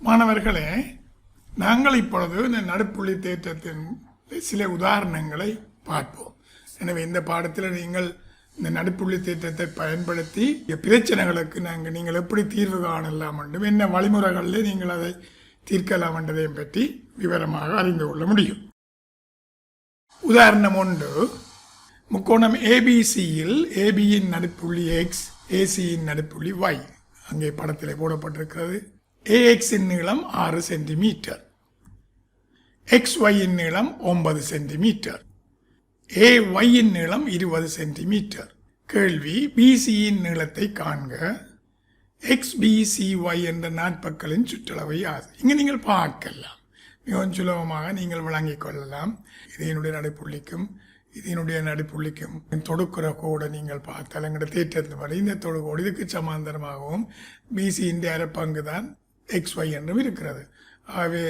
மாணவர்களே, நாங்கள் இப்பொழுது இந்த நடுப்புள்ளி தேற்றத்தின் சில உதாரணங்களை பார்ப்போம். எனவே இந்த பாடத்தில் நீங்கள் இந்த நடுப்புள்ளி தேற்றத்தை பயன்படுத்தி பிரச்சனைகளுக்கு நீங்கள் எப்படி தீர்வு காணலாம் என்றும் என்ன வழிமுறைகளில் நீங்கள் அதை தீர்க்கலாம் என்றதையும் பற்றி விவரமாக அறிந்து கொள்ள முடியும். உதாரணம் 1, முக்கோணம் ஏபிசியில் ஏபியின் நடுப்புள்ளி எக்ஸ், ஏசியின் நடுப்புள்ளி ஒய் அங்கே படத்தில் போடப்பட்டிருக்கிறது. ஏஎக்ஸின் நீளம் 6 சென்டிமீட்டர், XYயின் நீளம் 9 சென்டிமீட்டர், AYயின் நீளம் 20 சென்டிமீட்டர். கேள்வி: BCயின் நீளத்தை காண்க. XBCY என்ற நாட்பக்களின் சுற்றளவை இங்கே நீங்கள் பார்க்கலாம். மிகவும் சுலபமாக நீங்கள் விளங்கிக் கொள்ளலாம். இதனுடைய நடுப்புள்ளிக்கும் இதனுடைய நடுப்புள்ளிக்கும் தொடுக்கிற கோடை நீங்கள் பார்த்தால் எங்களுடைய தேற்றத்தின்படி இந்த தொடுகோடு இதுக்கு சமாந்தரமாகவும் BCயின் அரைப்பங்கு தான் XY என்றும் இருக்கிறது. ஆகவே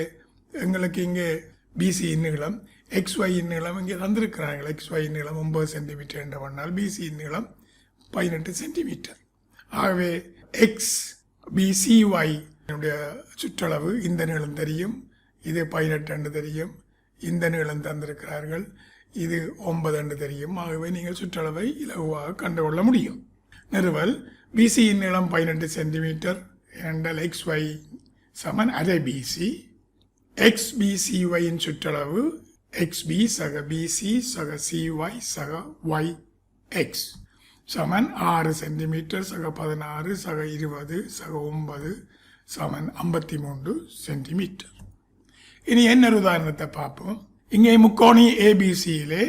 எங்களுக்கு இங்கே BCயின் நீளம், XYயின் நீளம் இங்கே தந்திருக்கிறார்கள். XYயின் நீளம் 9 சென்டிமீட்டர் என்று பண்ணால் BCயின் நீளம் 18 சென்டிமீட்டர். ஆகவே XBCY சுற்றளவு இந்த நீளம் தெரியும், இது 18 என்று தெரியும், இந்த நீளம் தந்திருக்கிறார்கள், இது 9 என்று தெரியும். ஆகவே நீங்கள் சுற்றளவை இலகுவாக கண்டுகொள்ள முடியும். நிறுவல்: BCயின் நீளம் 18 சென்டிமீட்டர் என்றால் XY சமன் அரை BC. XBCYயின் சுற்றளவு XB சக BC சக CY சக YX சமன் 6 சென்டிமீட்டர் சக 16 சக 20 சக 9 சமன் 53 சென்டிமீட்டர். இனி என்ன உதாரணத்தை பார்ப்போம். இங்கே முக்கோணி ஏபிசியிலே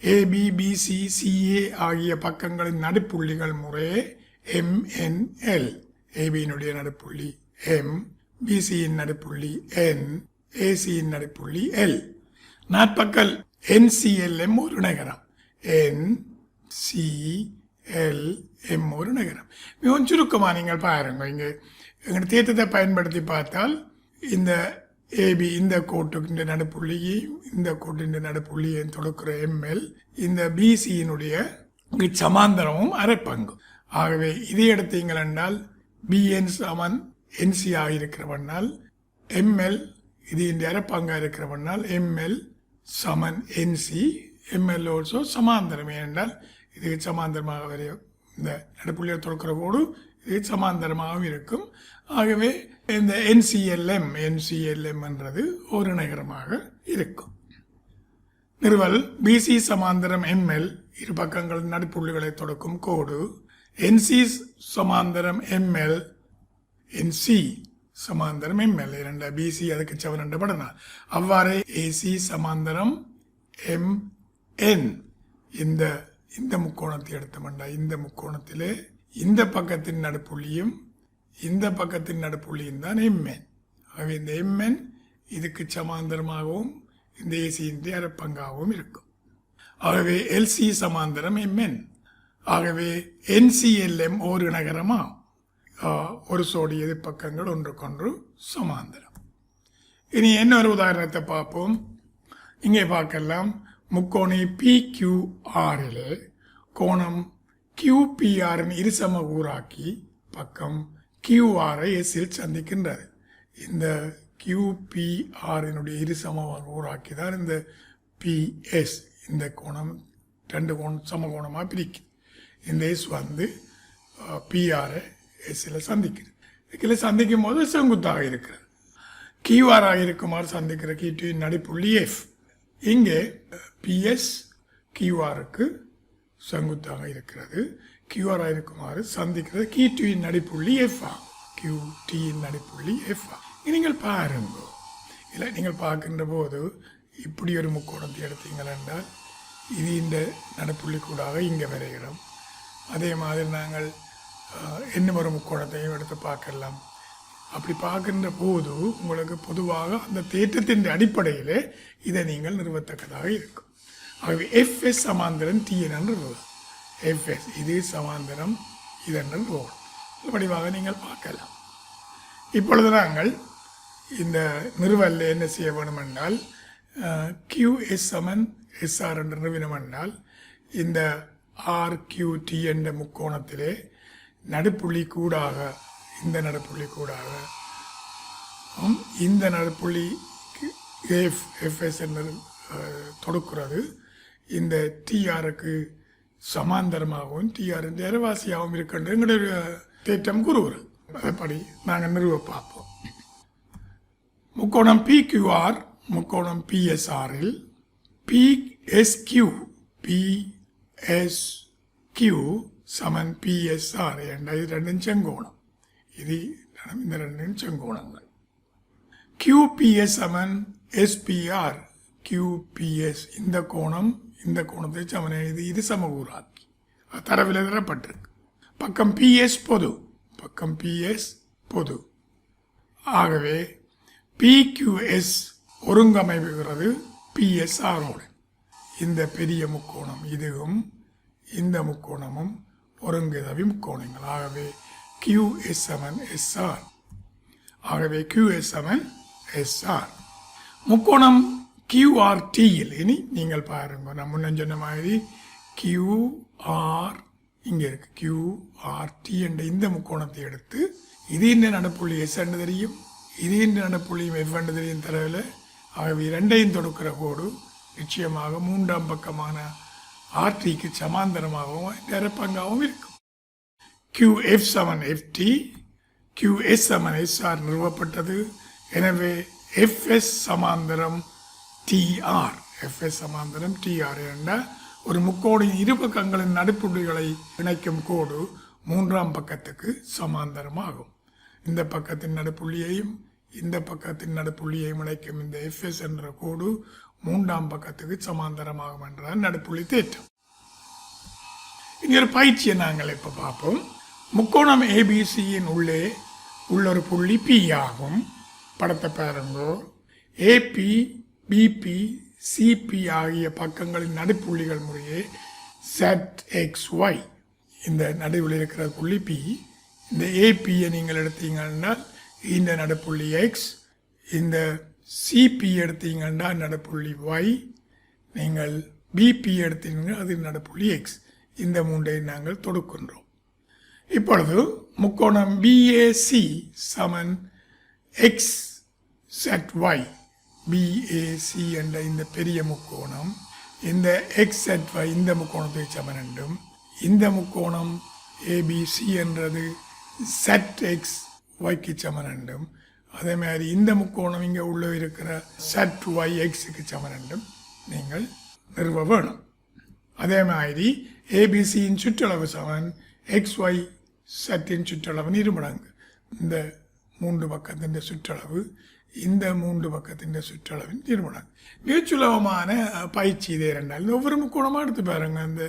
AB, BC, CA ஆகிய பக்கங்களின் நடுப்புள்ளிகள் முறையே MNL. ஏபியினுடைய நடுப்புள்ளி M, BCயின் நடுப்புள்ளி N, ACயின் நடுப்புள்ளி L. நாட்பக்கல் NCLM ஒரு நகரம், NCLM ஒரு நகரம். மிகவும் சுருக்கமாக நீங்கள் பாருங்க. இங்கே எங்கள் தேற்றத்தை பயன்படுத்தி பார்த்தால் இந்த ஏபி இந்த கோட்டுக்கு நடுப்புள்ளியையும் இந்த கோட்டின் நடுப்புள்ளியையும் தொடுக்கிற ML இந்த BCயினுடைய சமாந்தரமும் அரைப்பங்கு. ஆகவே இதை எடுத்தீங்கள் என்றால் BN சமன் NC இருக்கிறவனால் ML இது இந்த அரைப்பங்காக இருக்கிறவனால் ML சமன் NC, ML ஆல்சோ சமாந்தரம். ஏனென்றால் இது சமாந்தரமாக வரைய இந்த நடுப்புள்ளியை தொடுக்கிற கோடு இது சமாந்தரமாகவும் இருக்கும். ஆகவே இந்த NCLM என்றது ஒரு நகரமாக இருக்கும். நிறுவல்: BC சமாந்தரம் ML இரு பக்கங்கள் நடுப்புள்ளிகளை தொடுக்கும் கோடு. NC சமாந்தரம் ML, NC சமாந்தரம் ML இரண்ட BC அதுக்கு சமன் என்று படனால் அவ்வாறே AC சமாந்தரம் MN. இந்த முக்கோணத்தை எடுத்தோம்னா இந்த முக்கோணத்திலே இந்த பக்கத்தின் நடுப்புள்ளியும் இந்த பக்கத்தின் நடுப்புள்ளியும் தான் MN. ஆகவே இந்த MN இதுக்கு சமாந்தரமாகவும் இந்த ஏசியின் அரைப்பங்காகவும் இருக்கும். ஆகவே LC சமாந்தரம் MN. ஆகவே NCLM ஒரு நகரமா ஒரு சோடி எதிர்பக்கங்கள் ஒன்றுக்கொன்று சமாந்தரம். இனி இன்னொரு உதாரணத்தை பார்ப்போம். இங்கே பார்க்கலாம். முக்கோணி PQRலே கோணம் QPRன் இருசம கூறாக்கி பக்கம் QRஐ எஸ்ஸில் சந்திக்கின்றது. இந்த QPRனுடைய இருசம கூறாக்கி தான் இந்த PS இந்த கோணம் ரெண்டு கோணம் சமகோணமாக பிரிக்குது. இந்த எஸ் வந்து பிஆரை எஸ்ஸில் சந்திக்குது. இதில் சந்திக்கும் போது செங்குத்தாக இருக்கிறது. கியூஆராக இருக்குமாறு சந்திக்கிற கீட்டுவின் நடுப்புள்ளி F. இங்கே PS கியூஆருக்கு செங்குத்தாக இருக்கிறது. கியூஆராக இருக்குமாறு சந்திக்கிறது கீட்டுவின் நடுப்புள்ளி F ஆகும். QTயின் நடுப்புள்ளி F ஆகும். நீங்கள் பாருங்க, இல்லை நீங்கள் பார்க்கின்ற போது இப்படி ஒரு முக்கோணத்தை எடுத்தீங்கள் என்றால் இது இந்த நடுப்புள்ளி கூடாக இங்கே வரைகிறோம். அதே மாதிரி நாங்கள் இன்னும் ஒரு முக்கோணத்தையும் எடுத்து பார்க்கலாம். அப்படி பார்க்கின்ற போது உங்களுக்கு பொதுவாக அந்த தேற்றத்தின் அடிப்படையில் இதை நீங்கள் நிறுவத்தக்கதாக இருக்கும். ஆகவே FS சமாந்தரம் TN என்று FS இது சமாந்தரம் இதென்று வடிவாக நீங்கள் பார்க்கலாம். இப்பொழுது நாங்கள் இந்த நிறுவலில் என்ன செய்ய வேண்டும் என்றால் QS சமன் SR என்று நிறுவனம் என்றால் இந்த RQT என்ற முக்கோணத்திலே நடுப்புள்ளி கூடாக இந்த நடுப்புள்ளி கூடாக இந்த நடுப்புள்ளி எஃப்எஸ் என்று தொடுக்கிறது இந்த டிஆருக்கு சமாந்தரமாகவும் டிஆரின் அரைவாசியாகவும் இருக்கின்ற எங்களுடைய தேற்றம் கூறுகிறது. அதன்படி நாங்கள் நிறுவ பார்ப்போம். முக்கோணம் PQR முக்கோணம் PSRல் PSQ சமன் PSR என்ற இது ரெண்டும் செங்கோணம். இது இந்த ரெண்டும் செங்கோணங்கள். QPS சமன் SPR QPS இந்த கோணம் இந்த கோணத்தை சமன் இது சமகூறாக்கி தரவில் தரப்பட்டிருக்கு. பக்கம் PS பொது. ஆகவே PQS ஒருங்கமைவுகிறது PSRோடு. இந்த பெரிய முக்கோணம் இதுவும் இந்த முக்கோணமும் ஒருங்கிதவி முக்கோணங்கள். ஆகவே QS சமன் SR. ஆகவே QS சமன் SR. முக்கோணம் QRTயில் இனி நீங்கள் பாருங்க, நான் முன்ன சொன்ன மாதிரி QR இங்கே இருக்கு. QRT என்ற இந்த முக்கோணத்தை எடுத்து இது இந்த நடப்புள்ளி S என்று தெரியும், இது இந்த நடப்புள்ளியும் F என்று தெரியும் தரவில். ஆகவே இரண்டையும் தொடுக்கிற கோடு நிச்சயமாக மூன்றாம் பக்கமான RTக்கு சமாந்தரமாகவும் நிரப்பங்காகவும் இருக்கும். QF சமன் FT QS சமன் SR நிறுவப்பட்டது. எனவே FS சமாந்தரம் TR FS சமாந்தரம் TR என்ற ஒரு முக்கோணின் இரு பக்கங்களின் நடுப்புள்ளிகளை இணைக்கும் கோடு மூன்றாம் பக்கத்துக்கு சமாந்தரமாகும். இந்த பக்கத்தின் நடுப்புள்ளியையும் இந்த பக்கத்தின் நடுப்புள்ளியையும் இணைக்கும் இந்த FS என்ற கோடு மூன்றாம் பக்கத்துக்கு சமாந்தரமாகும் என்றால் நடுப்புள்ளி தேற்றம். இங்கே ஒரு பயிற்சியை நாங்கள் இப்போ பார்ப்போம். முக்கோணம் ABCயின் உள்ளே உள்ள ஒரு புள்ளி P ஆகும். படத்தை பாருங்கோ. AP BP CP ஆகிய பக்கங்களின் நடுப்புள்ளிகள் முறையே ZXY. இந்த நடுவில் இருக்கிற புள்ளி P. இந்த APயை நீங்கள் எடுத்தீங்கன்னா இந்த நடுப்புள்ளி X, இந்த CP எடுத்தீங்கன்னா நடுப்புள்ளி Y, நீங்கள் BP எடுத்தீங்கன்னா அது நடுப்புள்ளி X. இந்த மூன்றை நாங்கள் தொடுக்கின்றோம். இப்பொழுது முக்கோணம் BAC சமன் XZY. BAC என்ற இந்த பெரிய முக்கோணம் இந்த XZY இந்த முக்கோணத்தை சமன் என்றும், இந்த முக்கோணம் ABC என்றது ZXYக்கு சமன் என்றும், அதே மாதிரி இந்த முக்கோணம் இங்கே உள்ள இருக்கிற ZYXக்கு சமன் என்றும் நீங்கள் நிறுவ வேணும். அதே மாதிரி ABCயின் சுற்றளவு சமன் XY Zன் சுற்றளவு இருமடங்கு. இந்த மூன்று பக்கத்தின் சுற்றளவு இந்த மூன்று பக்கத்தின் சுற்றளவின் இருமடங்கு. மிகச்சுலபமான பயிற்சி இதே ரெண்டால் ஒவ்வொரு முக்கோணமாக எடுத்து பாருங்க. இந்த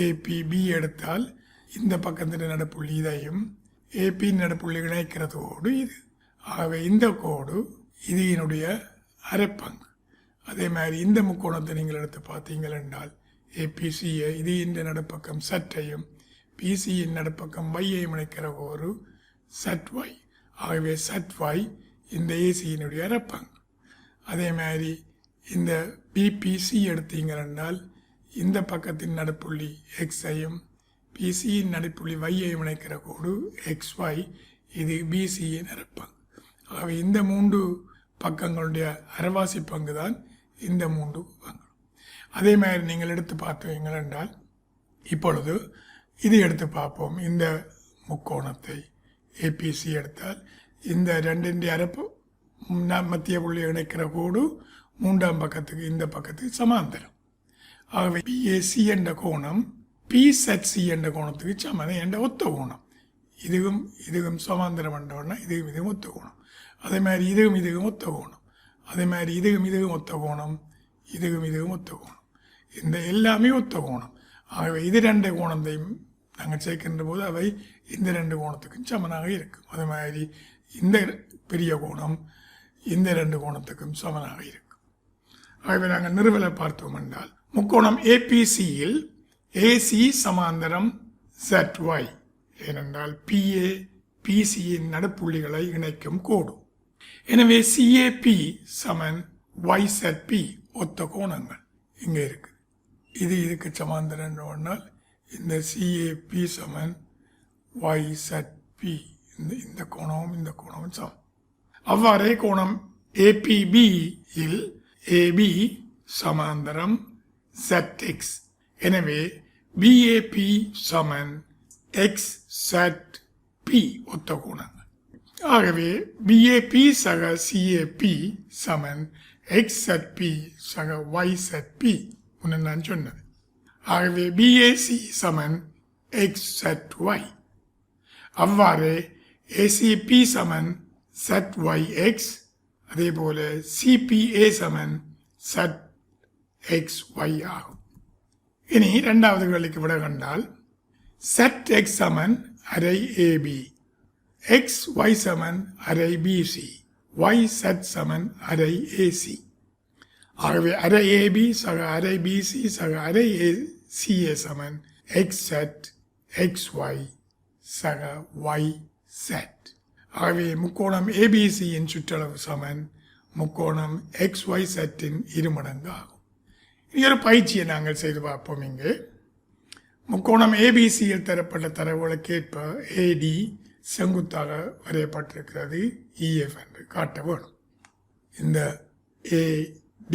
APB எடுத்தால் இந்த பக்கத்தின் நடுப்புள்ளி இதையும் AP நடுப்புள்ளி இணைக்கிறதோடு இது. ஆகவே இந்த கோடு இது என்னுடைய அரைப்பங்கு. அதே மாதிரி இந்த முக்கோணத்தை நீங்கள் எடுத்து பார்த்தீங்கள் என்றால் APCயை இது இந்த நடுப்பக்கம் சற்றையும் PCயின் நடுப்பக்கம் வையையும் இணைக்கிற ஒரு ZY. ஆகவே ZY இந்த ACயினுடைய அரைப்பங்கு. அதே மாதிரி இந்த BPC எடுத்தீங்கள் என்றால் இந்த பக்கத்தின் நடுப்புள்ளி Xஐயும் PCயின் நடுப்புள்ளி Yஐயும் இணைக்கிற கோடு XY. இது BCயின் அரைப்பங்கு. ஆகவே இந்த மூன்று பக்கங்களுடைய அரைவாசி பங்கு தான் இந்த மூன்று பங்கு. அதே மாதிரி நீங்கள் எடுத்து பார்த்தீங்கள் என்றால் இப்பொழுது இது எடுத்து பார்ப்போம். இந்த முக்கோணத்தை APC எடுத்தால் இந்த ரெண்டின் அரப்பு மத்திய புள்ளி இணைக்கிற கோடு மூன்றாம் பக்கத்துக்கு இந்த பக்கத்துக்கு சமாந்தரம். ஆகவே BAC என்ற கோணம் PZC என்ற கோணத்துக்கு சமன் என்ற ஒத்த கோணம். இதுவும் சமாந்தரம் என்றோன்னா இதுவும் ஒத்த கோணம். அதே மாதிரி இதுவும் ஒத்த கோணம். அதே மாதிரி இதுவும் ஒத்த கோணம். இதுவும் ஒத்த கோணம். இந்த எல்லாமே ஒத்த கோணம். ஆகவே இது ரெண்டு கோணத்தையும் நாங்கள் சேர்க்கின்ற போது அவை இந்த ரெண்டு கோணத்துக்கும் சமனாக இருக்கும். அதே மாதிரி இந்த பெரிய கோணம் இந்த ரெண்டு கோணத்துக்கும் சமனாக இருக்கும். ஆகவே நாங்கள் நிறுவலை பார்த்தோம் என்றால் முக்கோணம் APCயில் AC சமாந்தரம் ZY. ஏனென்றால் PA PCயின் நடுப்புள்ளிகளை இணைக்கும் கோடு. எனவே CAP சமன் YZP ஒத்த கோணங்கள் இங்கே இருக்கு. இதுக்கு சமாந்தரம் என்றால் இந்த CAP சமன் YZP. இந்த கோணமும் இந்த கோணமும் சமம். அவ்வாறே கோணம் APB இல் AB சமாந்தரம் ZX. எனவே BAP சமன் XZP ஒத்த கோணங்கள். ஆகவே BAP சக CAP சமன் XZP சக YZP முன்ன நான் சொன்னது. ஆகவே BAC சமன் XZY. அவ்வாறு ACP சமன் ZYX. அதே போல CPA சமன் ZXY ஆகும். இனி இரண்டாவது கேள்விக்கு விட கண்டால் ZX சமன் அரை AB, XY சமன் அரை BC, YZ சமன் அரை AC. ஆகவே அரை AB சக அரை BC சக அரை CA சமன் XZ XY சக YZ. ஆகவே முக்கோணம் ABC இன் சுற்றளவு சமன் முக்கோணம் XYZ இன் இருமடங்கு ஆகும். இனி ஒரு பயிற்சியை நாங்கள் செய்து பார்ப்போம். இங்கு முக்கோணம் ABCயில் தரப்பட்ட தரவுகளுக்கேற்ப AD செங்குத்தாக வரையப்பட்டிருக்கிறது EF என்று காட்ட வேணும். இந்த AD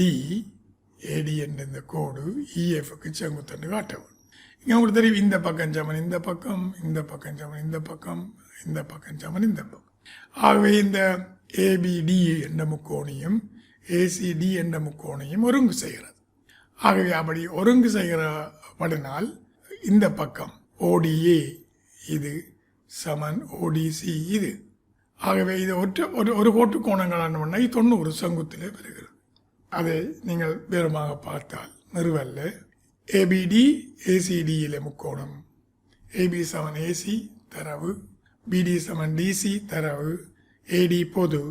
என்ற இந்த கோடு EFக்கு செங்குத்து காட்ட வேணும். இங்கே உங்களுக்கு தெரியும், இந்த பக்கம் சமன் இந்த பக்கம், இந்த பக்கம் சமன் இந்த பக்கம், இந்த பக்கம் சமன் இந்த பக்கம். ஆகவே இந்த ABD என்ற முக்கோணியும் ACD என்ற முக்கோணியும் ஒருங்கு செய்கிறது. ஆகவே அப்படி ஒருங்கு செய்கிறபடினால் இந்த பக்கம் ODA இது சமன் ODC இது. ஆகவே இது ஒரு கோட்டு கோணங்களான 90 செங்குத்திலே வருகிறது. அதை நீங்கள் வேறுமாக பார்த்தால் நிறுவல்ல ABD ACDயிலே முக்கோணம், AB சமன் AC தரவு, BD சமன் DC தரவு, AD பொது.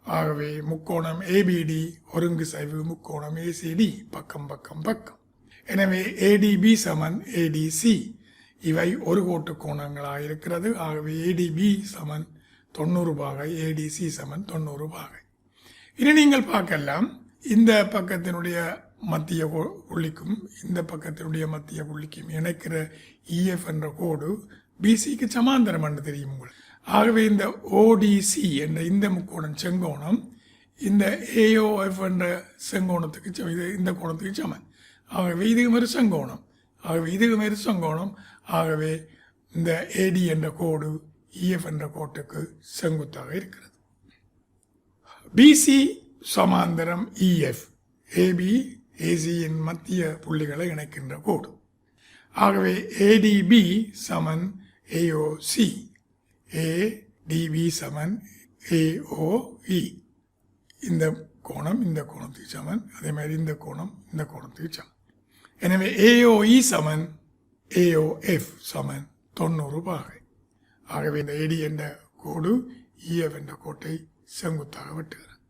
ஆகவே முக்கோணம் ABD ஒருங்கு செய்வு முக்கோணம் ACD பக்கம் பக்கம் பக்கம். எனவே ADB சமன் ADC இவை ஒரு கோட்டு கோணங்களாக இருக்கிறது. ஆகவே ADB சமன் 90 பாகை, ADC சமன் 90 பாகை. இனி நீங்கள் பார்க்கலாம், இந்த பக்கத்தினுடைய மத்திய புள்ளிக்கும் இந்த பக்கத்தினுடைய மத்திய புள்ளிக்கும் இணைக்கிற EF என்ற கோடு BCக்கு சமாந்தரம் என்று தெரியும் உங்களுக்கு. ஆகவே இந்த ODC என்ற இந்த முக்கோணம் செங்கோணம் இந்த AOF என்ற செங்கோணத்துக்கு இந்த கோணத்துக்கு சமன். ஆகவே இதுக்கு ஒரு செங்கோணம், ஆகவே இதுக்கு ஒரு செங்கோணம். ஆகவே இந்த AD என்ற கோடு EF என்ற கோட்டுக்கு செங்குத்தாக இருக்கிறது. BC சமாந்தரம் EF AB ACயின் மத்திய புள்ளிகளை இணைக்கின்ற கோடு. ஆகவே ADB சமன் AOC, ADB சமன் AOE. இந்த கோணம் இந்த கோணத்துக்கு சமன், அதே மாதிரி இந்த கோணம் இந்த கோணத்துக்கு சமன். எனவே AOE சமன் AOF சமன் 90 பாகை. ஆகவே இந்த AD என்ற கோடு EF என்ற கோட்டை செங்குத்தாக வெட்டுகிறது.